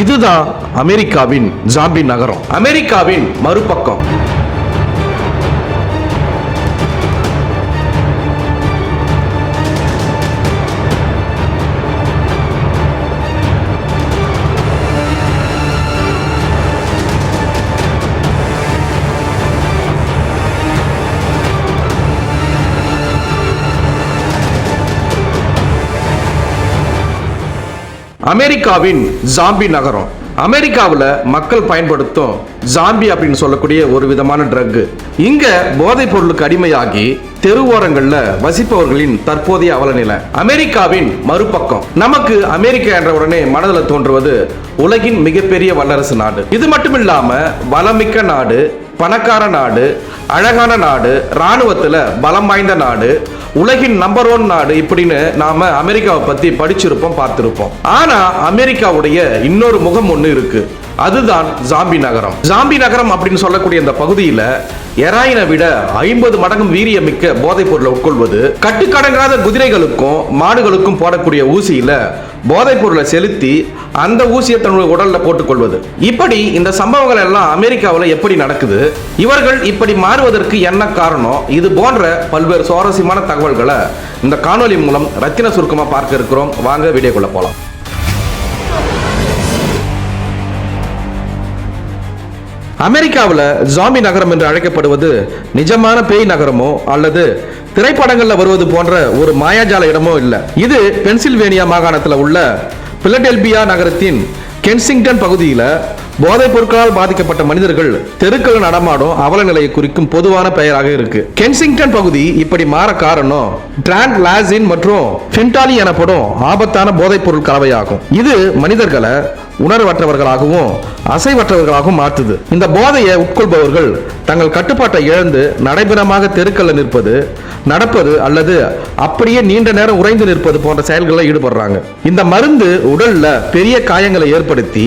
இதுதான் அமெரிக்காவின் ஜாம்பி நகரம். அமெரிக்காவின் மறுபக்கம். அமெரிக்காவின் ஜாம்பி நகரம். அமெரிக்காவில் மக்கள் பயன்படுத்தும் ஜாம்பி அப்படின்னு சொல்லக்கூடிய ஒரு விதமான ட்ரக். இங்க போதைப் பொருளுக்கு அடிமையாகி தெருவோரங்கள்ல வசிப்பவர்களின் தற்போதைய அவலநிலை. அமெரிக்காவின் மறுபக்கம். நமக்கு அமெரிக்கா என்ற உடனே மனதில் தோன்றுவது உலகின் மிகப்பெரிய வல்லரசு நாடு. இது மட்டும் இல்லாம வளமிக்க நாடு, பணக்கார நாடு, அழகான நாடு, ராணுவத்துல பலம் வாய்ந்த நாடு, உலகின் நம்பர் 1 நாடு இப்படின்னு நாம அமெரிக்காவை பத்தி படிச்சிருப்போம், பார்த்திருப்போம். ஆனா அமெரிக்காவுடைய இன்னொரு முகம் ஒண்ணு இருக்கு. அதுதான் ஜாம்பி நகரம். ஜாம்பி நகரம் அப்படின்னு சொல்லக்கூடிய இந்த பகுதியில எராயினை விட 50 மடங்கு வீரியமிக்க போதைப் பொருளை உட்கொள்வது, கட்டுக்கடங்காத குதிரைகளுக்கும் மாடுகளுக்கும் போடக்கூடிய ஊசியில போதைப் பொருளை செலுத்தி அந்த ஊசியை தன்னுடைய உடல்ல போட்டுக்கொள்வது, இப்படி இந்த சம்பவங்கள் எல்லாம் அமெரிக்காவில் எப்படி நடக்குது, இவர்கள் இப்படி மாறுவதற்கு என்ன காரணம், இது போன்ற பல்வேறு சுவாரஸ்யமான தகவல்களை இந்த காணொலி மூலம் ரத்தின சுருக்கமா பார்க்க இருக்கிறோம். வாங்க வீடியோக்குள்ள போலாம். அமெரிக்காவில் ஜாம்பி நகரம் என்று அழைக்கப்படுவது நிஜமான பேய் நகரமோ அல்லது திரைப்படங்கள்ல வருவது போன்ற ஒரு மாயாஜால இடமோ இல்லை. இது பென்சில்வேனியா மாகாணத்தில் உள்ள பிலடெல்பியா நகரத்தின் கென்சிங்டன் பகுதியில் போதைப் பொருட்களால் பாதிக்கப்பட்ட மனிதர்கள் தெருக்கள் நடமாடும் அவல நிலையை குறிக்கும் பொதுவான பெயராக இருக்கு. கென்சிங்டன் பகுதி இப்படி மாற காரணம் டிரான்க்ளாசின் மற்றும் ஃபென்டாலி எனப்படும் ஆபத்தான போதைப் பொருள் கலவையாகும். இது மனிதர்களை உணர்வற்றவர்களாகவும் அசைவற்றவர்களாகவும் மாற்றுது. இந்த போதையை உட்கொள்பவர்கள் தங்கள் கட்டுப்பாட்டை இழந்து நடைபெறமாக தெருக்கல்ல நிற்பது, நடப்பது அல்லது அப்படியே நீண்ட நேரம் உறைந்து நிற்பது போன்ற செயல்களில் ஈடுபடுறாங்க. இந்த மருந்து உடல்ல பெரிய காயங்களை ஏற்படுத்தி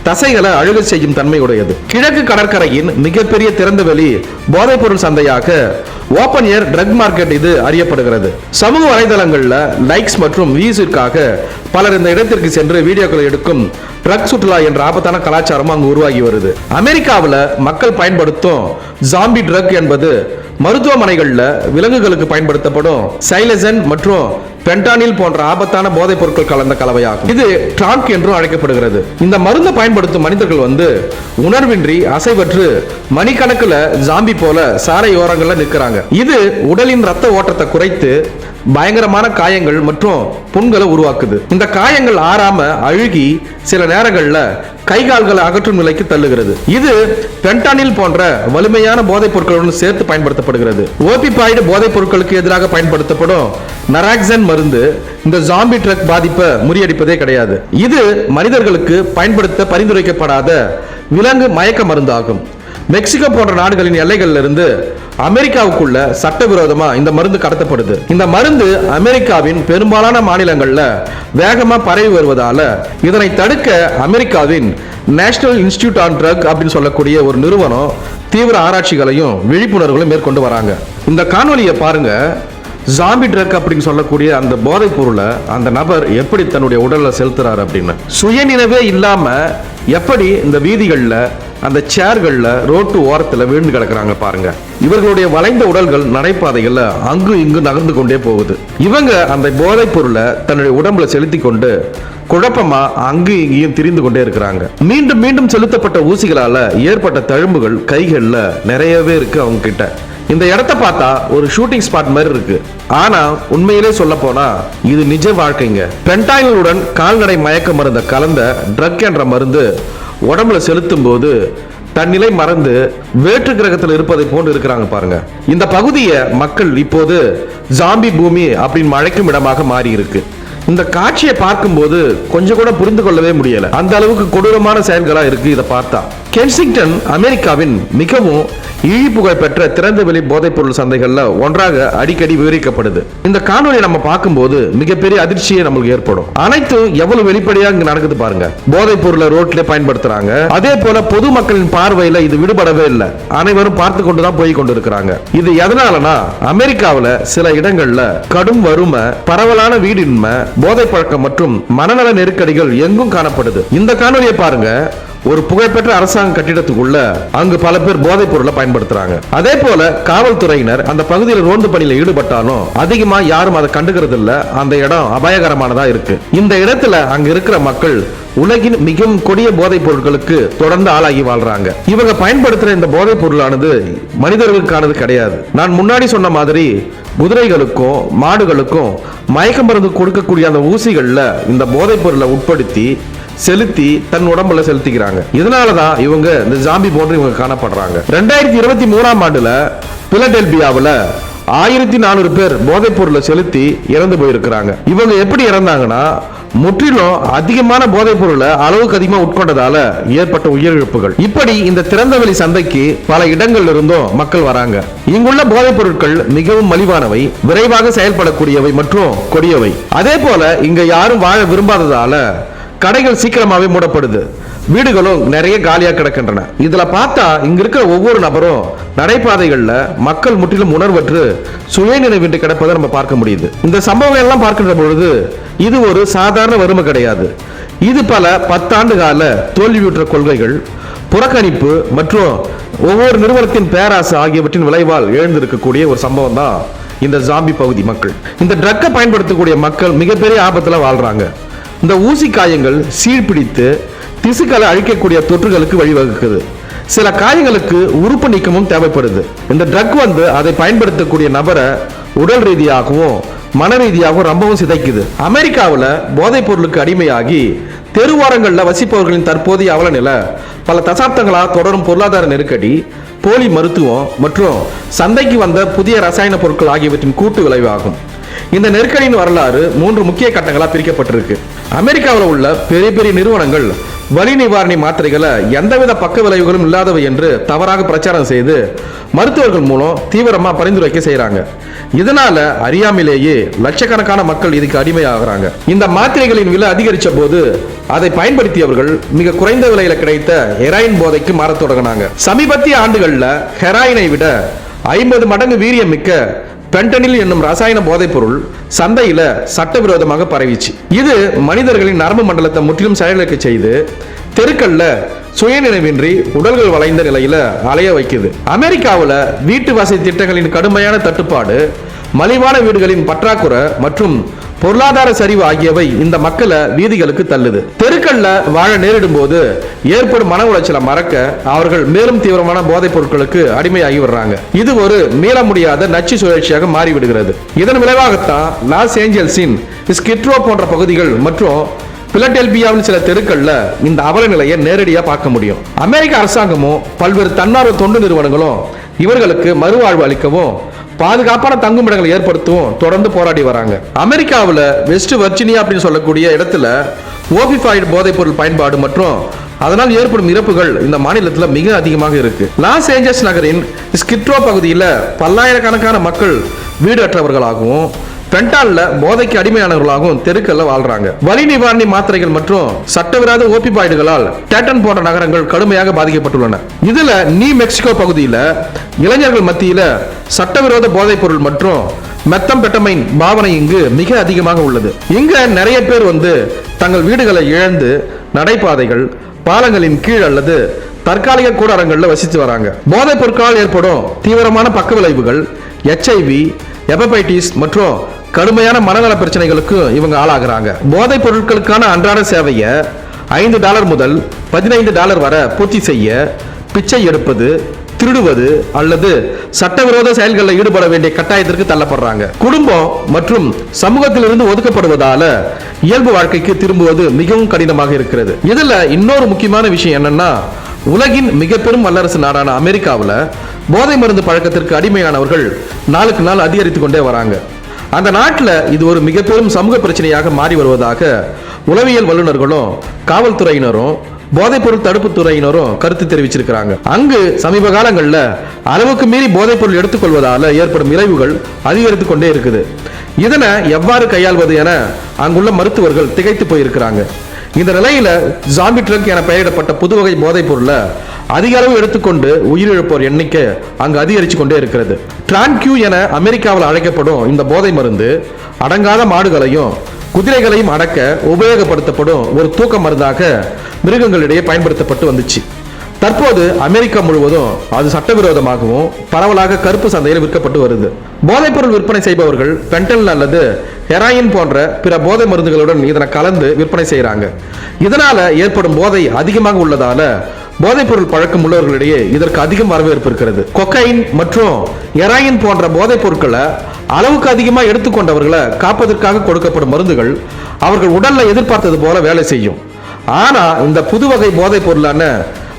தசைகளை அழுக செய்யும் தன்மை உடையது. கிழக்கு கடற்கரையின் மிகப்பெரிய திறந்தவெளி போதைப் பொருள் சந்தையாக ஓபன் ஏர் ட்ரக் மார்க்கெட் இது அறியப்படுகிறது. சமூக வலைதளங்கள்ல லைக்ஸ் மற்றும் வியூஸிற்காக பலர் இந்த இடத்திற்கு சென்று வீடியோக்களை எடுக்கும் ட்ரக் சுற்றுலா என்ற ஆபத்தான கலாச்சாரம் அங்கு உருவாகி வருது. அமெரிக்காவில் மக்கள் பயன்படுத்தும் ஜாம்பி ட்ரக் என்பது மருத்துவமனைகளில் விலங்குகளுக்கு பயன்படுத்தப்படும் சைலசன் மற்றும் பென்டானில் போன்ற ஆபத்தான போதைப் பொருட்கள் கலந்த கலவையாகும். இது ட்ராங்க் என்றும் அழைக்கப்படுகிறது. இந்த மருந்தை பயன்படுத்தும் மனிதர்கள் உணர்வின்றி அசைவற்று மணிக்கணக்கில் ஜாம்பி போல சாலை ஓரங்களில் நிற்கிறாங்க. இது உடலின் ரத்த ஓட்டத்தை குறைத்து பயங்கரமான காயங்கள் மற்றும் புண்களை உருவாக்குது. இந்த காயங்கள் ஆறாம அழுகி சில நேரங்களில் கை கால்களை அகற்றும் நிலைக்கு தள்ளுகிறது. இது பென்டானில் போன்ற வலிமையான போதைப் பொருட்களுடன் சேர்த்து பயன்படுத்தப்படுகிறது. ஓபிபாய்டு போதைப் பொருட்களுக்கு எதிராக பயன்படுத்தப்படும் நராக்சன் மருந்து இந்த ஜாம்பி ட்ரக் பாதிப்பை முறியடிப்பதே கிடையாது. இது மனிதர்களுக்கு பயன்படுத்த பரிந்துரைக்கப்படாத விலங்கு மயக்க மருந்து ஆகும். மெக்சிகோ போன்ற நாடுகளின் எல்லைகளில் இருந்து அமெரிக்காவுக்குள்ள சட்டவிரோதமா இந்த மருந்து கடத்தப்படுது. இந்த மருந்து அமெரிக்காவின் பெரும்பாலான மாநிலங்கள்ல வேகமா பரவி வருவதால இதனை தடுக்க அமெரிக்காவின் நேஷனல் இன்ஸ்டிடியூட் ஆன் ட்ரக் அப்படின்னு சொல்லக்கூடிய ஒரு நிறுவனம் தீவிர ஆராய்ச்சிகளையும் விழிப்புணர்வுகளையும் மேற்கொண்டு வராங்க. இந்த காணொலியை பாருங்க. ஜாம்பி ட்ரக் அப்படின்னு சொல்லக்கூடிய அந்த போதைப் பொருளை அந்த நபர் எப்படி தன்னுடைய உடல்ல செலுத்துறாரு அப்படின்னு சுயநினைவே இல்லாம எப்படி இந்த வீதிகள்ல அந்த சேர்களில் ரோட்டு ஓரத்தில் விழுந்து கிடக்குறாங்க பாருங்க. இவர்களுடைய வளைந்த உடல்கள் நடைபாதைகள்ல அங்கு இங்கு நகர்ந்து கொண்டே போகுது. இவங்க அந்த போதைப் பொருளை தன்னுடைய உடம்புல செலுத்தி கொண்டு குழப்பமா அங்கு இங்கேயும் திரிந்து கொண்டே இருக்கிறாங்க. மீண்டும் மீண்டும் செலுத்தப்பட்ட ஊசிகளால ஏற்பட்ட தழும்புகள் கைகள்ல நிறையவே இருக்கு அவங்க கிட்ட. இந்த இடத்த பார்த்தா ஒரு ஷூட்டிங் ஸ்பாட் மாதிரி இருக்கு. ஆனா உண்மையிலே சொல்ல போனா இது நிஜ வாழ்க்கைங்க. பென்டாயிலுடன் கால்நடை மயக்க மருந்த கலந்த ட்ரக் என்ற மருந்து உடம்புல செலுத்தும் போது தன்னிலை மறந்து வேற்று கிரகத்தில் இருப்பதை போன்று இருக்கிறாங்க பாருங்க. இந்த பகுதியை மக்கள் இப்போது ஜாம்பி பூமி அப்படின்னு அழைக்கும் இடமாக மாறி இருக்கு. இந்த காட்சியை பார்க்கும்போது கொஞ்சம் கூட புரிந்து கொள்ளவே முடியல. அந்த அளவுக்கு கொடூரமான செயல்களா இருக்கு இதை பார்த்தா. கென்சிங்டன் அமெரிக்காவின் மிகவும் இழிப்புகழ் பெற்ற திறந்தவெளி போதைப்பொருள் சந்தைகள்ல ஒன்றாக அடிக்கடி விவரிக்கப்படுது. இந்த காணொலியை நம்ம பார்க்கும்போது மிகப்பெரிய அதிர்ச்சியே நமக்கு ஏற்படும். அனைத்தும் எவ்வளவு வெளிப்படையா இங்க நடக்குது பாருங்க. போதைப் பொருளை ரோட்ல பயன்படுத்துறாங்க. அதே போல பொதுமக்களின் பார்வையில இது விடுபடவே இல்லை. அனைவரும் பார்த்து கொண்டுதான் போய் கொண்டிருக்கிறாங்க. இது எதனாலனா அமெரிக்காவில் சில இடங்கள்ல கடும் வறுமை, பரவலான வீடின்மை, போதை பழக்கம் மற்றும் மனநல நெருக்கடிகள் எங்கும் காணப்படுது. இந்த காணொலியை பாருங்க. ஒரு புகழ்பெற்ற அரசாங்க கட்டிடத்துக்குள்ள அங்கு பல பேர் போதைப் பொருளை பயன்படுத்துறாங்க. அதே போல காவல்துறையினர் அந்த பகுதியில் ரோந்து பணியில் ஈடுபட்டாலும் அதிகமா யாரும் அதை கண்டுகிறது இல்ல. அந்த இடம் அபாயகரமானதா இருக்கு. இந்த இடத்துல அங்க இருக்கிற மக்கள் உலகின் மிகவும் கொடிய போதைப் பொருட்களுக்கு தொடர்ந்து ஆளாகி வாழ்றாங்க. இவங்க பயன்படுத்துற இந்த போதைப் பொருளானது மனிதர்களுக்கானது கிடையாது. நான் முன்னாடி சொன்ன மாதிரி குதிரைகளுக்கும் மாடுகளுக்கும் மயக்க மருந்து கொடுக்கக்கூடிய அந்த ஊசிகள்ல இந்த போதைப் பொருளை உட்படுத்தி செலுத்தி தன் உடம்புல செலுத்திக்கிறாங்க. இதனாலதான் இவங்க இந்த ஜாம்பி போன்று இவங்க காணப்படுறாங்க. 2023ஆம் ஆண்டுல பிலடெல்பியாவில் 1400 பேர் போதைப் பொருளை செலுத்தி இறந்து போயிருக்கிறாங்க. இவங்க எப்படி இறந்தாங்கன்னா முற்றிலும் அதிகமான போதைப் பொருளை அளவுக்கு அதிகமாக உட்கொண்டதால ஏற்பட்ட உயிரிழப்புகள். இப்படி இந்த திறந்தவெளி சந்தைக்கு பல இடங்கள்ல இருந்தும் மக்கள் வராங்க. இங்குள்ள போதைப் பொருட்கள் மிகவும் மலிவானவை, விரைவாக செயல்படக்கூடியவை மற்றும் கொடியவை. அதே போல இங்க யாரும் வாழ விரும்பாததால கடைகள் சீக்கிரமாவே மூடப்படுது. வீடுகளும் நிறைய காலியாக கிடக்கின்றன. இதுல பார்த்தா இங்க இருக்கிற ஒவ்வொரு நபரும் நடைபாதைகள்ல மக்கள் முற்றிலும் உணர்வற்று சுயநினைவின்றி கிடப்பதை நம்ம பார்க்க முடியுது. இந்த சம்பவங்கள் எல்லாம் பார்க்கின்ற பொழுது இது ஒரு சாதாரண வறுமை கிடையாது. இது பல 10 ஆண்டு கால தோல்வியுற்ற கொள்கைகள், புறக்கணிப்பு மற்றும் ஒவ்வொரு நிறுவனத்தின் பேராசை ஆகியவற்றின் விளைவால் எழுந்திருக்கக்கூடிய ஒரு சம்பவம் தான் இந்த ஜாம்பி பகுதி மக்கள். இந்த ட்ரக்கை பயன்படுத்தக்கூடிய மக்கள் மிகப்பெரிய ஆபத்துல வாழ்றாங்க. இந்த ஊசி காயங்கள் சீழ்பிடித்து திசுக்களை அழிக்கக்கூடிய தொற்றுகளுக்கு வழிவகுக்குது. சில காயங்களுக்கு உறுப்பு நீக்கமும் தேவைப்படுது. இந்த ட்ரக் அதை பயன்படுத்தக்கூடிய நபரை உடல் ரீதியாகவும் மன ரீதியாகவும் ரொம்பவும் சிதைக்குது. அமெரிக்காவில் போதைப் பொருளுக்கு அடிமையாகி தெருவாரங்களில் வசிப்பவர்களின் தற்போதைய அவல நிலை பல தசாப்தங்களாக தொடரும் பொருளாதார நெருக்கடி, போலி மருத்துவம் மற்றும் சந்தைக்கு வந்த புதிய ரசாயன பொருட்கள் ஆகியவற்றின் கூட்டு விளைவாகும். இந்த நெருக்கடியின் வரலாறு 3 முக்கிய கட்டங்களாக பிரிக்கப்பட்டிருக்கு. அமெரிக்காவில் உள்ள பெரிய பெரிய நிறுவனங்கள் வலி நிவாரணி மாத்திரைகளை எந்தவித பக்க விளைவுகளும் இல்லாதவை என்று தவறாக பிரச்சாரம் செய்து மருத்துவர்கள் மூலம் தீவிரமா பரிந்துரைக்க செய்யறாங்க. இதனால அறியாமலேயே லட்சக்கணக்கான மக்கள் இதுக்கு அடிமையாகிறாங்க. இந்த மாத்திரைகளின் விலை அதிகரிச்ச போது அதை பயன்படுத்தியவர்கள் மிக குறைந்த விலையில கிடைத்த ஹெராயின் போதைக்கு மாறத் தொடங்கினாங்க. சமீபத்திய ஆண்டுகள்ல ஹெராயினை விட 50 மடங்கு வீரியம் மிக்க பென்டனில் என்னும் ரசாயன போதைப் பொருள் சந்தையில சட்டவிரோதமாக பரவிச்சு. இது மனிதர்களின் நரம்பு மண்டலத்தை முற்றிலும் செயலிழக்க செய்து தெருக்கல்ல சுயநினைவின்றி உடல்கள் வளைந்த நிலையில அலைய வைக்குது. அமெரிக்காவில் வீட்டு வசதி திட்டங்களின் கடுமையான தட்டுப்பாடு, மலிவான வீடுகளின் பற்றாக்குறை மற்றும் பொருளாதார சரிவு ஆகியவை இந்த மக்களை வீதிகளுக்கு தள்ளுது. தெருக்கல்ல வாழ நேரிடும் போது ஏற்படும் மன உளைச்சலை மறக்க அவர்கள் மேலும் தீவிரமான போதைப் பொருட்களுக்கு அடிமையாகி வர்றாங்க. இது ஒரு மீள முடியாத நச்சு சுழற்சியாக மாறிவிடுகிறது. இதன் விளைவாகத்தான் லாஸ் ஏஞ்சல்ஸின் ஸ்கிட்ரோ போன்ற பகுதிகள் மற்றும் பிலடெல்பியாவின் சில தெருக்கள்ல இந்த அவல நிலையை நேரடியாக பார்க்க முடியும். அமெரிக்க அரசாங்கமும் பல்வேறு தன்னார்வ தொண்டு நிறுவனங்களும் இவர்களுக்கு மறுவாழ்வு அளிக்கவும் பாதுகாப்பான தங்குமிடங்களை ஏற்படுத்தவும் தொடர்ந்து போராடி வராங்க. அமெரிக்காவில் வெஸ்ட் வர்ஜீனியா அப்படின்னு சொல்லக்கூடிய இடத்துல ஓபிஃபைடு போதைப் பொருள் பயன்பாடு மற்றும் அதனால் ஏற்படும் இறப்புகள் இந்த மாநிலத்தில் மிக அதிகமாக இருக்கு. லாஸ் ஏஞ்சல்ஸ் நகரின் ஸ்கிட்ரோ பகுதியில் பல்லாயிரக்கணக்கான மக்கள் வீடு அற்றவர்களாகவும் பென்டால்ல போதைக்கு அடிமையானவர்களாகவும் தெருக்கல்ல வாழ்றாங்க. வலி நிவாரணி மாத்திரைகள் மற்றும் சட்டவிரோத ஓபிபாய்டுகளால் டேட்டன் போன்ற நகரங்கள் கடுமையாக பாதிக்கப்பட்டுள்ளன. இதுல நியூ மெக்சிகோ பகுதியில் இளைஞர்கள் மத்தியில சட்டவிரோத போதைப் பொருள் மற்றும் மெத்தம்பெட்டமைன் பாவனை இங்கு மிக அதிகமாக உள்ளது. இங்க நிறைய பேர் தங்கள் வீடுகளை இழந்து நடைபாதைகள், பாலங்களின் கீழ் அல்லது தற்காலிக கூடாரங்களில் வசித்து வராங்க. போதைப் பொருட்களால் ஏற்படும் தீவிரமான பக்க விளைவுகள், HIV, ஹெப்படைட்டிஸ் மற்றும் கடுமையான மனநல பிரச்சனைகளுக்கு இவங்க ஆளாகிறாங்க. போதைப் பொருட்களுக்கான அன்றாட சேவையை $5 முதல் $15 வரை பூர்த்தி செய்ய பிச்சை எடுப்பது, திருடுவது அல்லது சட்டவிரோத செயல்களில் ஈடுபட வேண்டிய கட்டாயத்திற்கு தள்ளப்படுறாங்க. குடும்பம் மற்றும் சமூகத்திலிருந்து ஒதுக்கப்படுவதால இயல்பு வாழ்க்கைக்கு திரும்புவது மிகவும் கடினமாக இருக்கிறது. இதுல இன்னொரு முக்கியமான விஷயம் என்னன்னா, உலகின் மிக பெரும் வல்லரசு நாடான அமெரிக்காவில் போதை மருந்து பழக்கத்திற்கு அடிமையானவர்கள் நாளுக்கு நாள் அதிகரித்து கொண்டே வராங்க. அந்த நாட்டில் இது ஒரு மிக பெரும் சமூக பிரச்சனையாக மாறி வருவதாக உளவியல் வல்லுநர்களும் காவல்துறையினரும் போதைப்பொருள் தடுப்பு துறையினரும் கருத்து தெரிவிச்சிருக்கிறாங்க. அங்கு சமீப காலங்களில் அளவுக்கு மீறி போதைப்பொருள் எடுத்துக்கொள்வதால ஏற்படும் விளைவுகள் அதிகரித்து கொண்டே இருக்குது. இதனை எவ்வாறு கையாள்வது என அங்குள்ள மருத்துவர்கள் திகைத்து போயிருக்கிறாங்க. இந்த நிலையில ஜாம்பி ட்ரக் என பெயரிடப்பட்ட புதுவகை போதைப் பொருளை அதிக அளவு எடுத்துக்கொண்டு உயிரிழப்போர் எண்ணிக்கை அங்கு அதிகரித்து கொண்டே இருக்கிறது. டிரான்க்யூ என அமெரிக்காவில் அழைக்கப்படும் இந்த போதை மருந்து அடங்காத மாடுகளையும் குதிரைகளையும் அடக்க உபயோகப்படுத்தப்படும் ஒரு தூக்க மருந்தாக மிருகங்களிடையே பயன்படுத்தப்பட்டு வந்துச்சு. தற்போது அமெரிக்கா முழுவதும் அது சட்டவிரோதமாகவும் பரவலாக கருப்பு சந்தையில் விற்கப்பட்டு வருது. போதைப்பொருள் விற்பனை செய்பவர்கள் பென்டனில் அல்லது ஹெராயின் போன்ற பிற போதை மருந்துகளுடன் இதனை கலந்து விற்பனை செய்கிறாங்க. இதனால ஏற்படும் போதை அதிகமாக உள்ளதால போதைப்பொருள் பழக்கம் உள்ளவர்களிடையே இதற்கு அதிகம் வரவேற்பு இருக்கிறது. கொக்கைன் மற்றும் ஹெராயின் போன்ற போதைப் பொருட்களை அளவுக்கு அதிகமாக எடுத்துக்கொண்டவர்களை காப்பதற்காக கொடுக்கப்படும் மருந்துகள் அவர்கள் உடல்ல எதிர்பார்த்தது போல வேலை செய்யும். ஆனா இந்த புதுவகை போதைப் பொருளான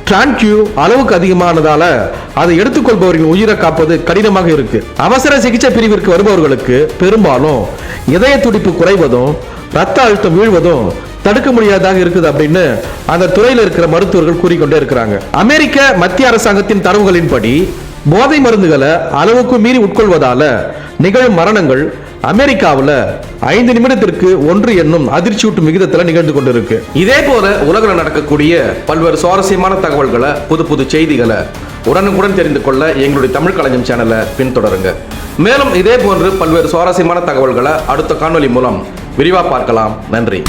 டிரான்க்யூ அளவுக்கு அதிகமானதால அதை எடுத்துக்கொள்பவரின் உயிரை காப்பது கடினமாக இருக்கு. அவசர சிகிச்சை பிரிவிற்கு வருபவர்களுக்கு பெரும்பாலும் இதய துடிப்பு குறைவதும் ரத்த அழுத்தம் வீழ்வதும் தடுக்க முடியாதாக இருக்குது அப்படின்னு அந்த துறையில் இருக்கிற மருத்துவர்கள் கூறிக்கொண்டே இருக்கிறாங்க. அமெரிக்க மத்திய அரசாங்கத்தின் தரவுகளின்படி போதை மருந்துகளை அளவுக்கு மீறி உட்கொள்வதால நிகழும் மரணங்கள் அமெரிக்காவில் 5 நிமிடத்திற்கு 1 என்னும் அதிர்ச்சியூட்டும் விகிதத்தில் நிகழ்ந்து கொண்டிருக்கு. இதே போல உலகில் நடக்கக்கூடிய பல்வேறு சுவாரஸ்யமான தகவல்களை புது செய்திகளை உடனுக்குடன் தெரிந்து கொள்ள எங்களுடைய தமிழ் களஞ்சியம் சேனலை பின்தொடருங்க. மேலும் இதே போன்று பல்வேறு சுவாரஸ்யமான தகவல்களை அடுத்த காணொலி மூலம் விரிவாக பார்க்கலாம். நன்றி.